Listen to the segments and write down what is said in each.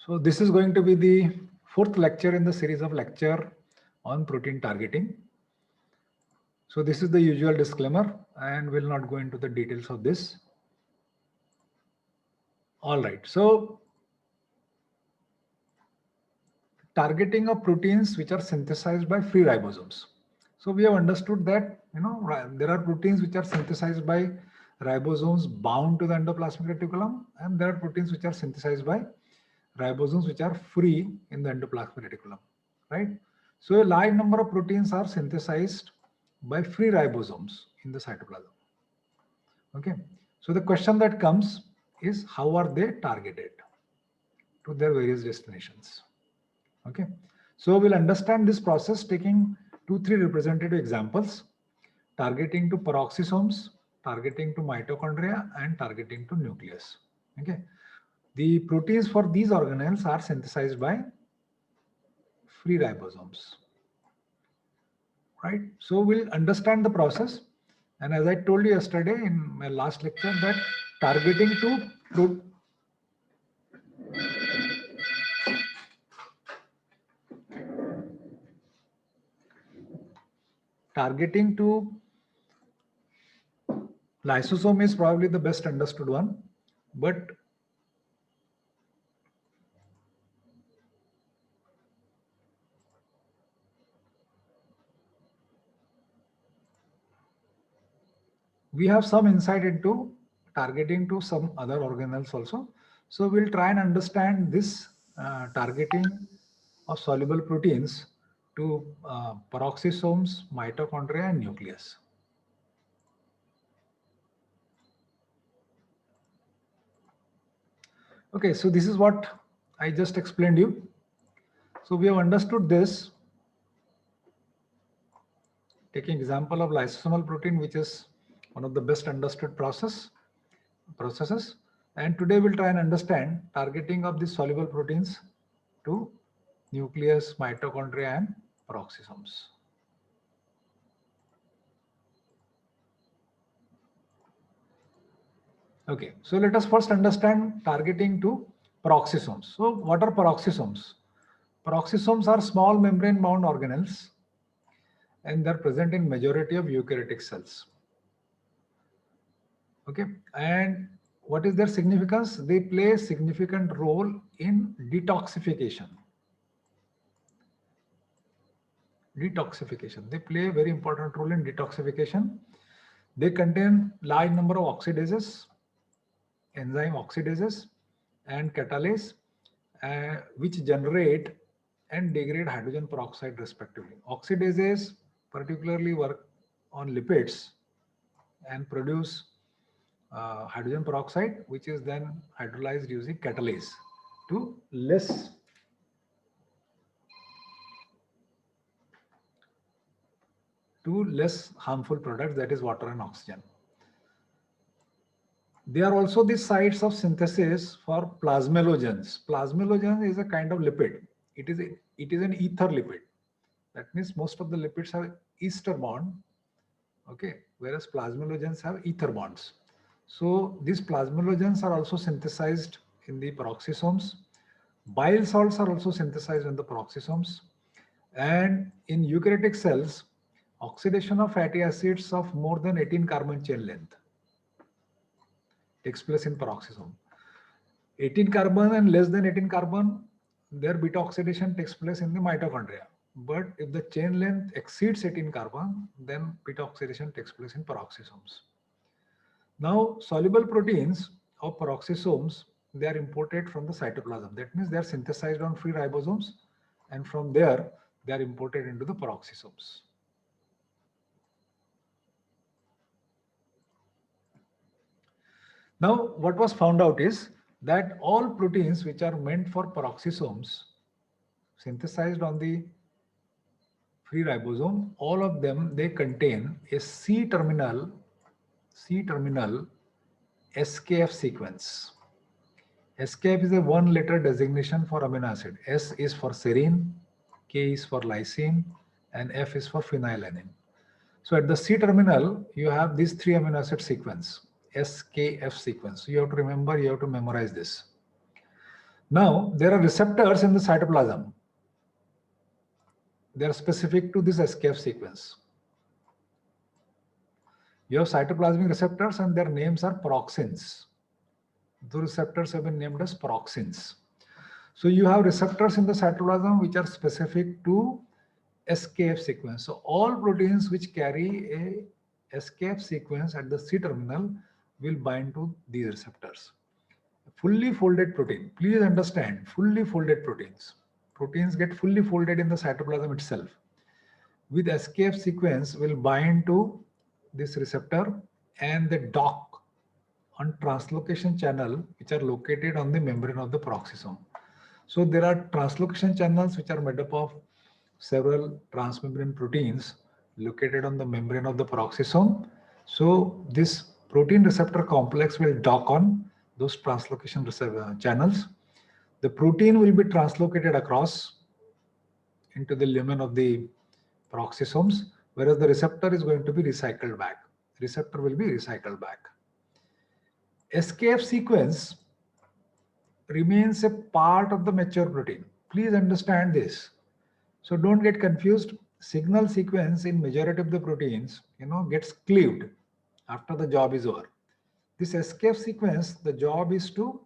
So this is going to be the fourth lecture in the series of lecture on protein targeting. So this is the usual disclaimer and we'll not go into the details of this. All right, so targeting of proteins which are synthesized by free ribosomes. So we have understood that there are proteins which are synthesized by ribosomes bound to the endoplasmic reticulum, and there are proteins which are synthesized by ribosomes which are free in the endoplasmic reticulum, right? So a large number of proteins are synthesized by free ribosomes in the cytoplasm. Okay, so the question that comes is how are they targeted to their various destinations? Okay, so we'll understand this process taking 2-3 representative examples: targeting to peroxisomes, targeting to mitochondria, and targeting to nucleus. Okay, the proteins for these organelles are synthesized by free ribosomes, right? So we'll understand the process, and as I told you yesterday in my last lecture, that targeting to lysosome is probably the best understood one, but we have some insight into targeting to some other organelles also. So we'll try and understand this targeting of soluble proteins to peroxisomes, mitochondria, and nucleus. Okay, so this is what I just explained you. So we have understood this, taking example of lysosomal protein, which is one of the best understood processes. And today we'll try and understand targeting of these soluble proteins to nucleus, mitochondria, and peroxisomes. Okay, so let us first understand targeting to peroxisomes. So what are peroxisomes? Peroxisomes are small membrane bound organelles, and they're present in majority of eukaryotic cells. Okay, and what is their significance? They play a significant role in detoxification. They play a very important role in detoxification. They contain large number of oxidases, enzyme oxidases, and catalase, which generate and degrade hydrogen peroxide respectively. Oxidases particularly work on lipids and produce hydrogen peroxide, which is then hydrolyzed using catalase to less harmful products, that is water and oxygen. They are also the sites of synthesis for plasmalogens. Plasmalogen is a kind of lipid. It is an ether lipid. That means most of the lipids have ester bond, okay, whereas plasmalogens have ether bonds. So these plasmalogens are also synthesized in the peroxisomes. Bile salts are also synthesized in the peroxisomes. And in eukaryotic cells, oxidation of fatty acids of more than 18 carbon chain length takes place in peroxisome. 18 carbon and less than 18 carbon, their beta oxidation takes place in the mitochondria. But if the chain length exceeds 18 carbon, then beta oxidation takes place in peroxisomes. Now, soluble proteins of peroxisomes, they are imported from the cytoplasm. That means they are synthesized on free ribosomes, and from there, they are imported into the peroxisomes. Now, what was found out is that all proteins which are meant for peroxisomes, synthesized on the free ribosome, all of them, they contain a C-terminal SKF sequence. SKF is a one-letter designation for amino acid. S is for serine, K is for lysine, and F is for phenylalanine. So at the C-terminal, you have these 3 amino acid sequence, SKF sequence. So you have to remember, you have to memorize this. Now, there are receptors in the cytoplasm. They are specific to this escape sequence. You have cytoplasmic receptors and their names are peroxins. The receptors have been named as peroxins. So you have receptors in the cytoplasm which are specific to escape sequence. So all proteins which carry a escape sequence at the C-terminal will bind to these receptors. Fully folded protein, please understand, fully folded proteins get fully folded in the cytoplasm itself. With escape sequence will bind to this receptor and they dock on translocation channel which are located on the membrane of the peroxisome. So there are translocation channels which are made up of several transmembrane proteins located on the membrane of the peroxisome. So this protein receptor complex will dock on those translocation channels. The protein will be translocated across into the lumen of the peroxisomes, whereas the receptor is going to be recycled back. Receptor will be recycled back. Escape sequence remains a part of the mature protein. Please understand this. So don't get confused. Signal sequence in majority of the proteins, gets cleaved after the job is over. This escape sequence, the job is to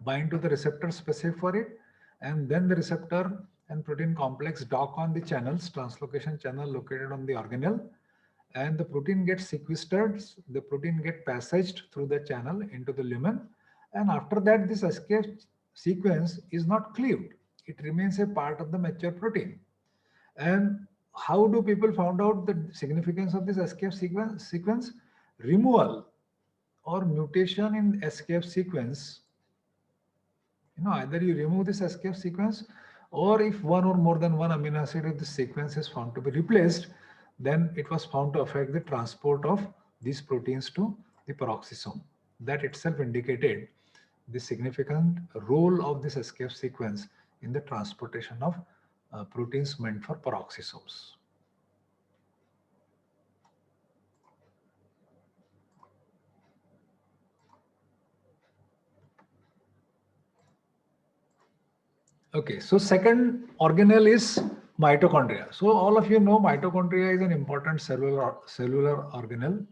bind to the receptor specific for it, and then the receptor and protein complex dock on the channels, translocation channel located on the organelle, and the protein gets sequestered, the protein get passaged through the channel into the lumen, and after that this escape sequence is not cleaved. It remains a part of the mature protein. And how do people found out the significance of this escape sequence? Removal or mutation in escape sequence, either you remove this escape sequence, or if one or more than one amino acid of the sequence is found to be replaced, then it was found to affect the transport of these proteins to the peroxisome. That itself indicated the significant role of this escape sequence in the transportation of proteins meant for peroxisomes. Okay, so second organelle is mitochondria. So all of you know mitochondria is an important cellular organelle,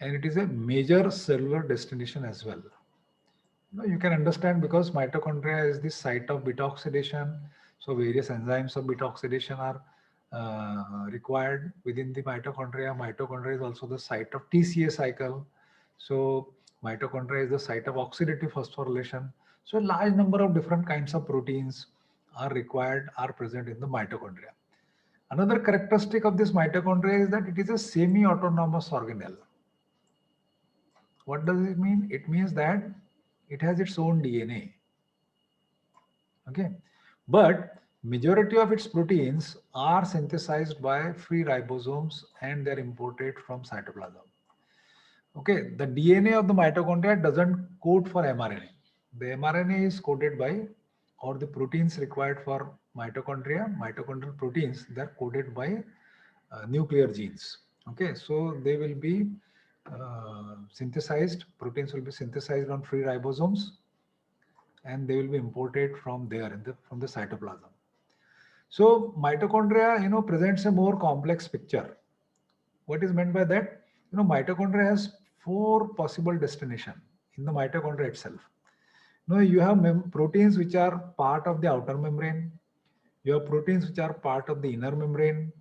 and it is a major cellular destination as well. You can understand because mitochondria is the site of beta oxidation. So various enzymes of beta oxidation are required within the mitochondria. Mitochondria is also the site of TCA cycle. So mitochondria is the site of oxidative phosphorylation. So a large number of different kinds of proteins are present in the mitochondria. Another characteristic of this mitochondria is that it is a semi-autonomous organelle. What does it mean? It means that it has its own DNA. Okay, but majority of its proteins are synthesized by free ribosomes and they're imported from cytoplasm. Okay, the DNA of the mitochondria doesn't code for mRNA. The mRNA is coded by, or the proteins required for mitochondrial proteins, they're coded by nuclear genes. Okay, so they will be synthesized, proteins will be synthesized on free ribosomes, and they will be imported from there from the cytoplasm. So mitochondria, presents a more complex picture. What is meant by that? Mitochondria has 4 possible destinations in the mitochondria itself. You have proteins which are part of the outer membrane. You have proteins which are part of the inner membrane.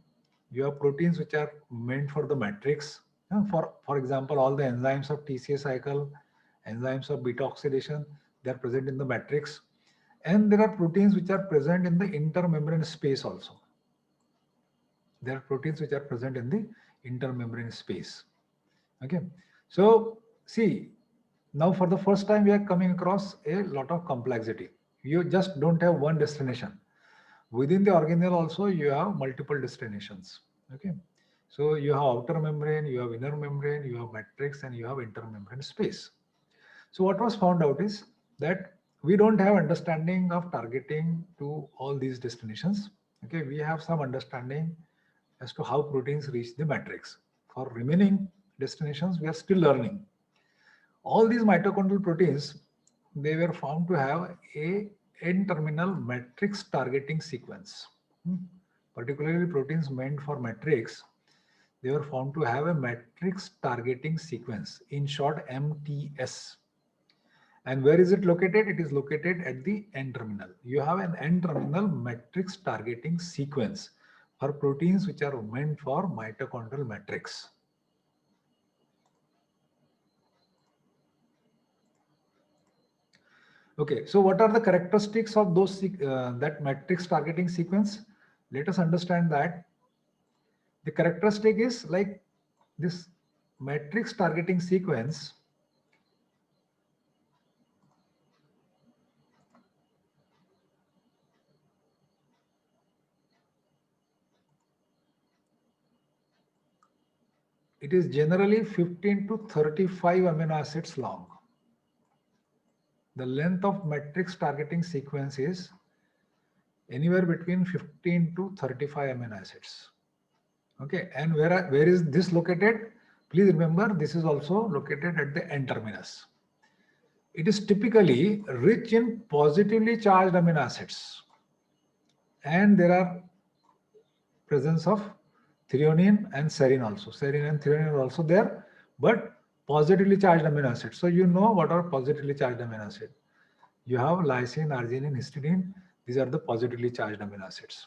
You have proteins which are meant for the matrix. For example, all the enzymes of TCA cycle, enzymes of beta oxidation, they are present in the matrix. And there are proteins which are present in the intermembrane space also. There are proteins which are present in the intermembrane space. Okay. So see, now for the first time we are coming across a lot of complexity. You just don't have one destination. Within the organelle also you have multiple destinations. Okay. So you have outer membrane, you have inner membrane, you have matrix, and you have intermembrane space. So what was found out is that we don't have understanding of targeting to all these destinations. Okay, we have some understanding as to how proteins reach the matrix. For remaining destinations, we are still learning. All these mitochondrial proteins they were found to have a N-terminal matrix targeting sequence. Particularly proteins meant for matrix, they were found to have a matrix targeting sequence, in short MTS. And where is it located? It is located at the N-terminal. You have an N-terminal matrix targeting sequence for proteins which are meant for mitochondrial matrix. Okay, so what are the characteristics of those that matrix targeting sequence? Let us understand that the characteristic is like this matrix targeting sequence it is generally 15 to 35 amino acids long. The length of matrix targeting sequence is anywhere between 15 to 35 amino acids. Okay, and where is this located? Please remember, this is also located at the N-terminus. It is typically rich in positively charged amino acids, and there are presence of threonine and serine also. Serine and threonine are also there, but positively charged amino acids. So you know what are positively charged amino acids. You have lysine, arginine, histidine. These are the positively charged amino acids.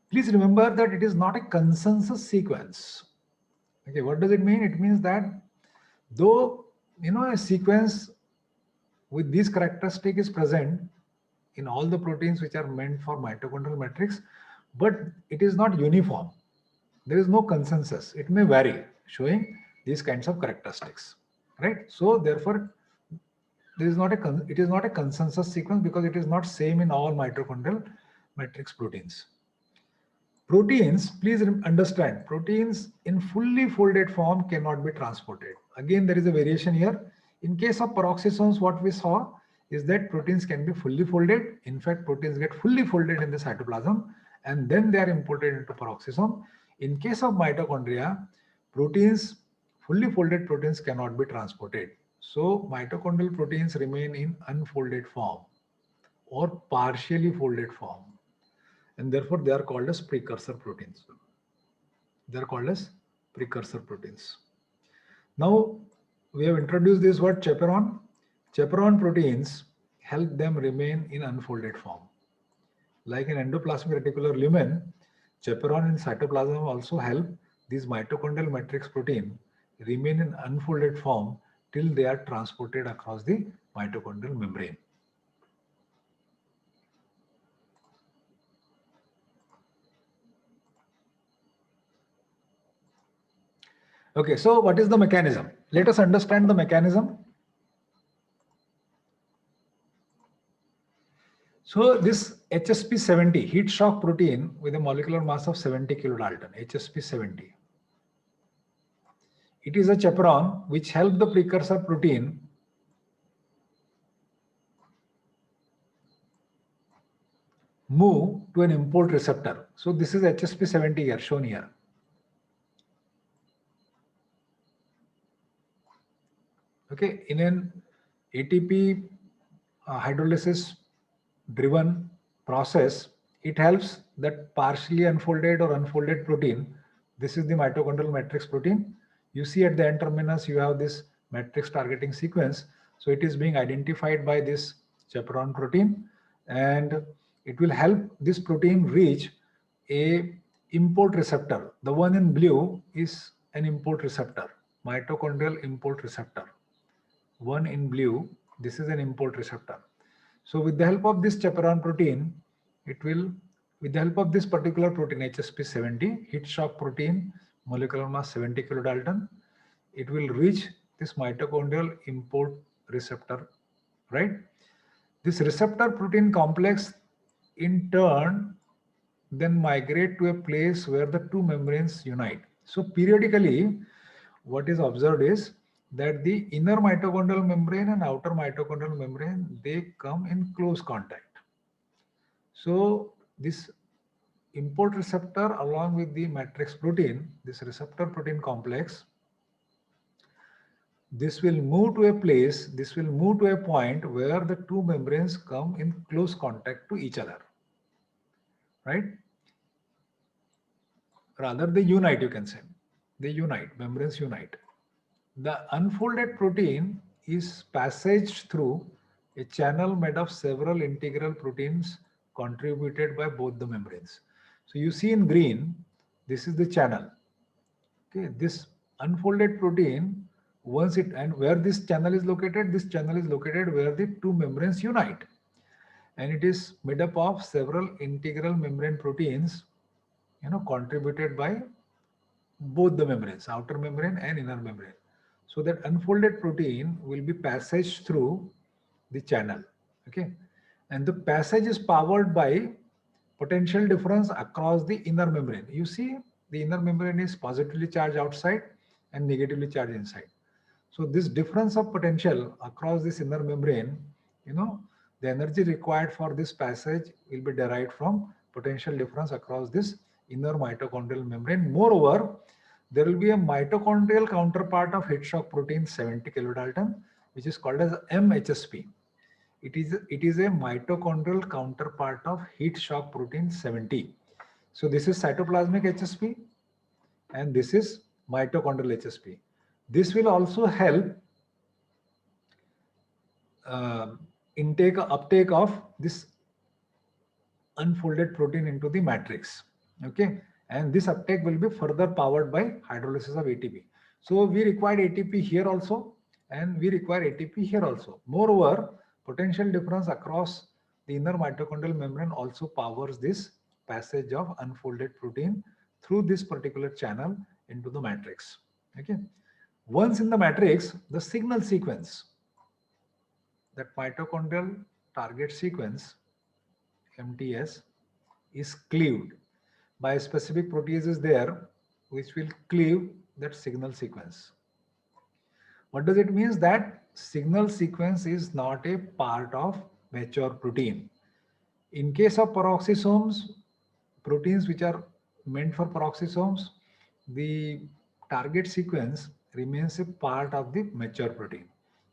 Please remember that it is not a consensus sequence. Okay, what does it mean? It means that though a sequence with this characteristic is present in all the proteins which are meant for mitochondrial matrix, but it is not uniform. There is no consensus. It may vary, showing these kinds of characteristics, right? So therefore, it is not a consensus sequence because it is not same in all mitochondrial matrix proteins. Proteins, please understand, proteins in fully folded form cannot be transported. Again, there is a variation here. In case of peroxisomes, what we saw is that proteins can be fully folded. In fact, proteins get fully folded in the cytoplasm and then they are imported into peroxisome. In case of mitochondria, fully folded proteins cannot be transported. So mitochondrial proteins remain in unfolded form or partially folded form, and therefore they are called as precursor proteins. They are called as precursor proteins. Now we have introduced this word chaperone. Chaperone proteins help them remain in unfolded form. Like in endoplasmic reticular lumen, chaperone in cytoplasm also help these mitochondrial matrix protein remain in unfolded form till they are transported across the mitochondrial membrane. Okay, so what is the mechanism? Let us understand the mechanism. So this HSP70, heat shock protein with a molecular mass of 70 kilodalton, HSP70. It is a chaperone which helps the precursor protein move to an import receptor. So this is HSP70 here, shown here. Okay, in an ATP hydrolysis driven process, it helps that partially unfolded or unfolded protein. This is the mitochondrial matrix protein. You see at the N-terminus, you have this matrix targeting sequence. So it is being identified by this chaperone protein, and it will help this protein reach a import receptor. The one in blue is an import receptor, mitochondrial import receptor. One in blue, this is an import receptor. So with the help of this chaperone protein, with the help of this particular protein, HSP70, heat shock protein, molecular mass 70 kilodalton, it will reach this mitochondrial import receptor, right? This receptor protein complex in turn then migrate to a place where the two membranes unite. So periodically, what is observed is that the inner mitochondrial membrane and outer mitochondrial membrane, they come in close contact. So this import receptor along with the matrix protein, this receptor protein complex, this will move to a place, this will move to a point where the two membranes come in close contact to each other, right? Rather, they unite, you can say. They unite, membranes unite. The unfolded protein is passaged through a channel made of several integral proteins contributed by both the membranes. So you see in green, this is the channel. Okay, this unfolded protein, once it, and where this channel is located, this channel is located where the two membranes unite. And it is made up of several integral membrane proteins, contributed by both the membranes, outer membrane and inner membrane. So that unfolded protein will be passaged through the channel. Okay, and the passage is powered by potential difference across the inner membrane. You see, the inner membrane is positively charged outside and negatively charged inside. So this difference of potential across this inner membrane, the energy required for this passage will be derived from potential difference across this inner mitochondrial membrane. Moreover, there will be a mitochondrial counterpart of heat shock protein 70 kilodalton, which is called as MHSP. It is a mitochondrial counterpart of heat shock protein 70. So this is cytoplasmic HSP and this is mitochondrial HSP. This will also help uptake of this unfolded protein into the matrix. Okay, and this uptake will be further powered by hydrolysis of ATP. So we require ATP here also, and we require ATP here also. Moreover, potential difference across the inner mitochondrial membrane also powers this passage of unfolded protein through this particular channel into the matrix. Okay, once in the matrix, the signal sequence, that mitochondrial target sequence MTS, is cleaved by a specific protease is there which will cleave that signal sequence. What does it mean? That signal sequence is not a part of mature protein. In case of peroxisomes, proteins which are meant for peroxisomes, the target sequence remains a part of the mature protein.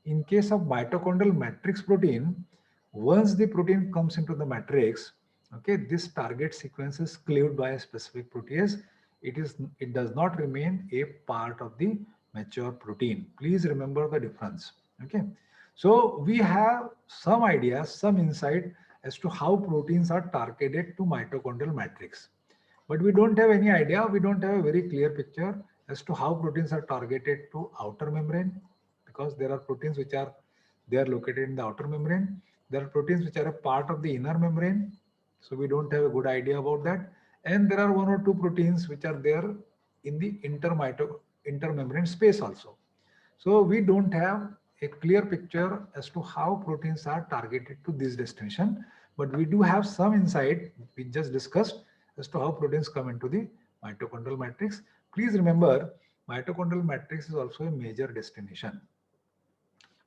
In case of mitochondrial matrix protein, once the protein comes into the matrix, okay, this target sequence is cleaved by a specific protease. It does not remain a part of the mature protein. Please remember the difference. Okay, so we have some idea, some insight as to how proteins are targeted to mitochondrial matrix. But we don't have any idea, we don't have a very clear picture as to how proteins are targeted to outer membrane, because there are proteins which are located in the outer membrane. There are proteins which are a part of the inner membrane. So we don't have a good idea about that. And there are one or two proteins which are there in the intermembrane space also. So we don't have a clear picture as to how proteins are targeted to this destination, but we do have some insight we just discussed as to how proteins come into the mitochondrial matrix. Please remember, mitochondrial matrix is also a major destination.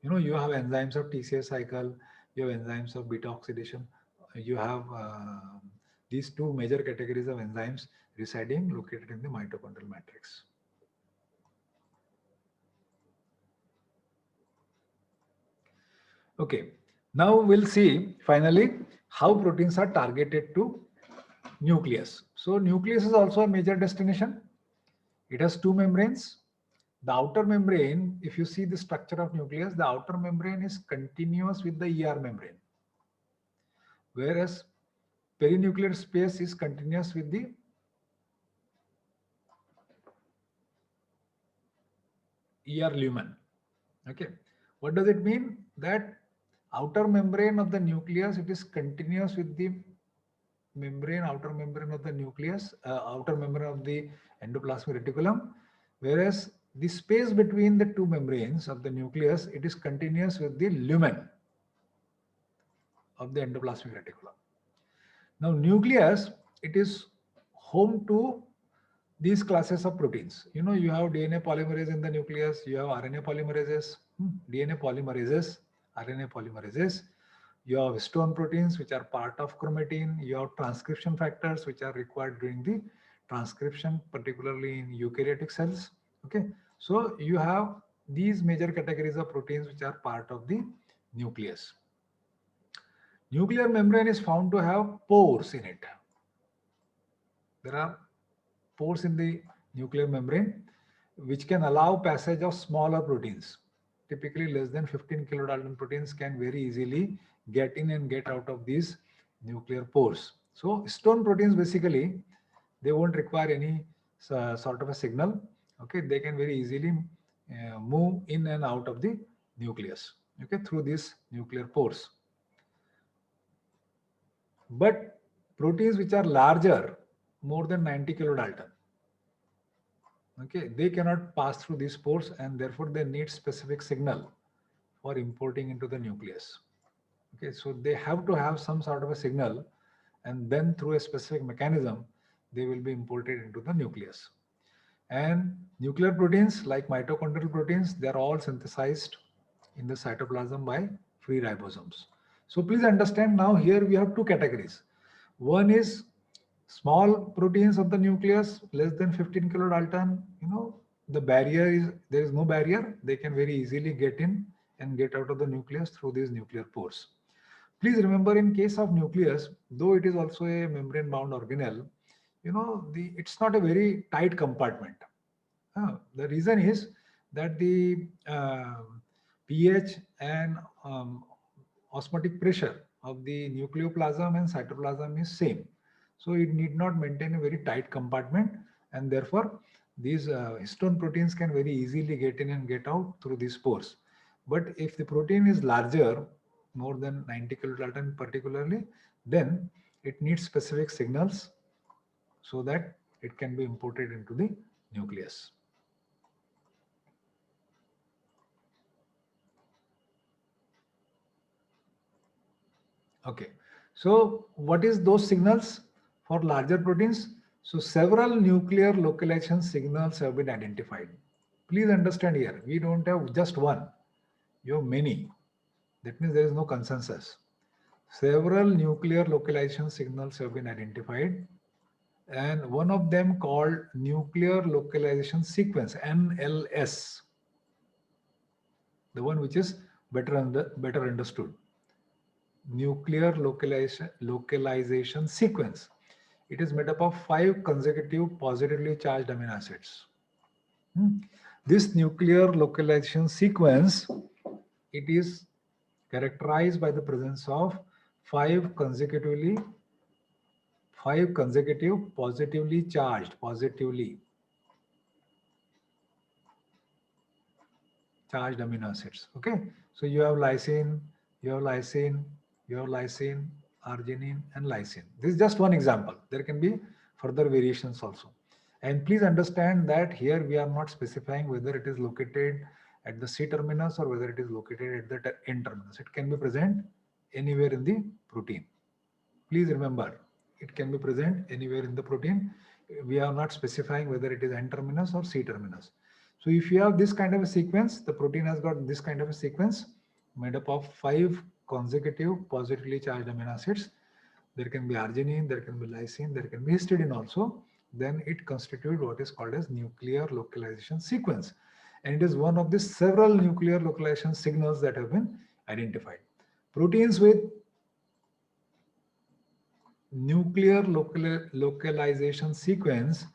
You have enzymes of TCA cycle, you have enzymes of beta oxidation, you have these two major categories of enzymes residing located in the mitochondrial matrix. Okay, now we'll see finally how proteins are targeted to nucleus. So nucleus is also a major destination. It has two membranes. The outer membrane, if you see the structure of nucleus, the outer membrane is continuous with the ER membrane, whereas perinuclear space is continuous with the ER lumen. Okay, what does it mean? That outer membrane of the nucleus, it is continuous with the outer membrane of the nucleus, outer membrane of the endoplasmic reticulum, whereas the space between the two membranes of the nucleus, it is continuous with the lumen of the endoplasmic reticulum. Now, nucleus, it is home to these classes of proteins. You have DNA polymerase in the nucleus, you have RNA polymerases, DNA polymerases, RNA polymerases, you have histone proteins which are part of chromatin, you have transcription factors which are required during the transcription, particularly in eukaryotic cells. Okay, so you have these major categories of proteins which are part of the nucleus. Nuclear membrane is found to have pores in it. There are pores in the nuclear membrane which can allow passage of smaller proteins. Typically less than 15 kilodalton proteins can very easily get in and get out of these nuclear pores. So stone proteins basically, they won't require any sort of a signal. Okay, they can very easily move in and out of the nucleus, okay, through these nuclear pores. But proteins which are larger, more than 90 kilodalton, okay, they cannot pass through these pores, and therefore they need specific signal for importing into the nucleus. Okay, so they have to have some sort of a signal, and then through a specific mechanism they will be imported into the nucleus. And nuclear proteins like mitochondrial proteins, they are all synthesized in the cytoplasm by free ribosomes. So please understand, now here we have two categories. One is small proteins of the nucleus, less than 15 kilodalton. The barrier is, there is no barrier. They can very easily get in and get out of the nucleus through these nuclear pores. Please remember, in case of nucleus, though it is also a membrane bound organelle, it's not a very tight compartment. The reason is that the pH and osmotic pressure of the nucleoplasm and cytoplasm is same. So it need not maintain a very tight compartment, and therefore these histone proteins can very easily get in and get out through these pores. But if the protein is larger, more than 90 kilodalton particularly, then it needs specific signals so that it can be imported into the nucleus. Okay, so what is those signals for larger proteins? So several nuclear localization signals have been identified. Please understand here, we don't have just one, you have many. That means there is no consensus. Several nuclear localization signals have been identified, and one of them called nuclear localization sequence, NLS, the one which is better understood. Nuclear localization sequence. It is made up of 5 consecutive positively charged amino acids. This nuclear localization sequence, it is characterized by the presence of 5 consecutive positively charged amino acids. Okay, so you have lysine, arginine, and lysine. This is just one example. There can be further variations also. And please understand that here we are not specifying whether it is located at the C terminus or whether it is located at the N terminus. It can be present anywhere in the protein. Please remember, it can be present anywhere in the protein. We are not specifying whether it is N terminus or C terminus. So if you have this kind of a sequence, the protein has got this kind of a sequence made up of 5 consecutive positively charged amino acids. There can be arginine, there can be lysine, there can be histidine also. Then it constitutes what is called as nuclear localization sequence. And it is one of the several nuclear localization signals that have been identified. Proteins with nuclear localization sequence,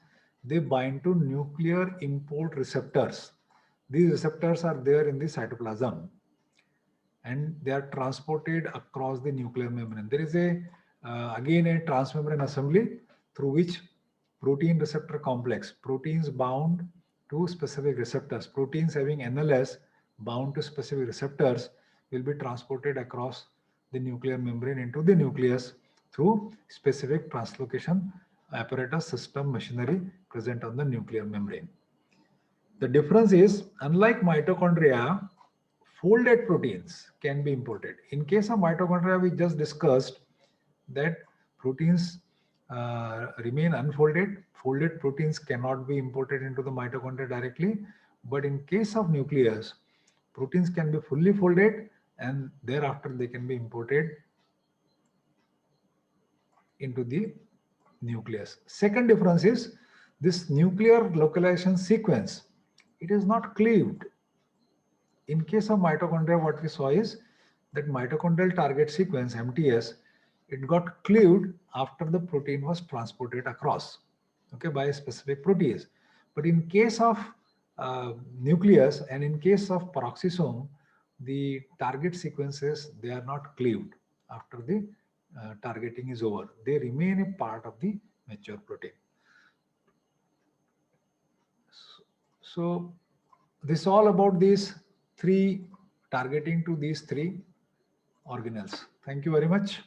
they bind to nuclear import receptors. These receptors are there in the cytoplasm, and they are transported across the nuclear membrane. There is again a transmembrane assembly through which protein receptor complex, proteins bound to specific receptors, proteins having NLS bound to specific receptors, will be transported across the nuclear membrane into the nucleus through specific translocation apparatus, system, machinery present on the nuclear membrane. The difference is, unlike mitochondria, folded proteins can be imported. In case of mitochondria, we just discussed that proteins remain unfolded. Folded proteins cannot be imported into the mitochondria directly. But in case of nucleus, proteins can be fully folded, and thereafter they can be imported into the nucleus. Second difference is this nuclear localization sequence. It is not cleaved. in case of mitochondria, what we saw is that mitochondrial target sequence, MTS, it got cleaved after the protein was transported across, okay, by a specific protease. But in case of nucleus and in case of peroxisome, the target sequences, they are not cleaved after the targeting is over. They remain a part of the mature protein. So this is all about these three, targeting to these three organelles. Thank you very much.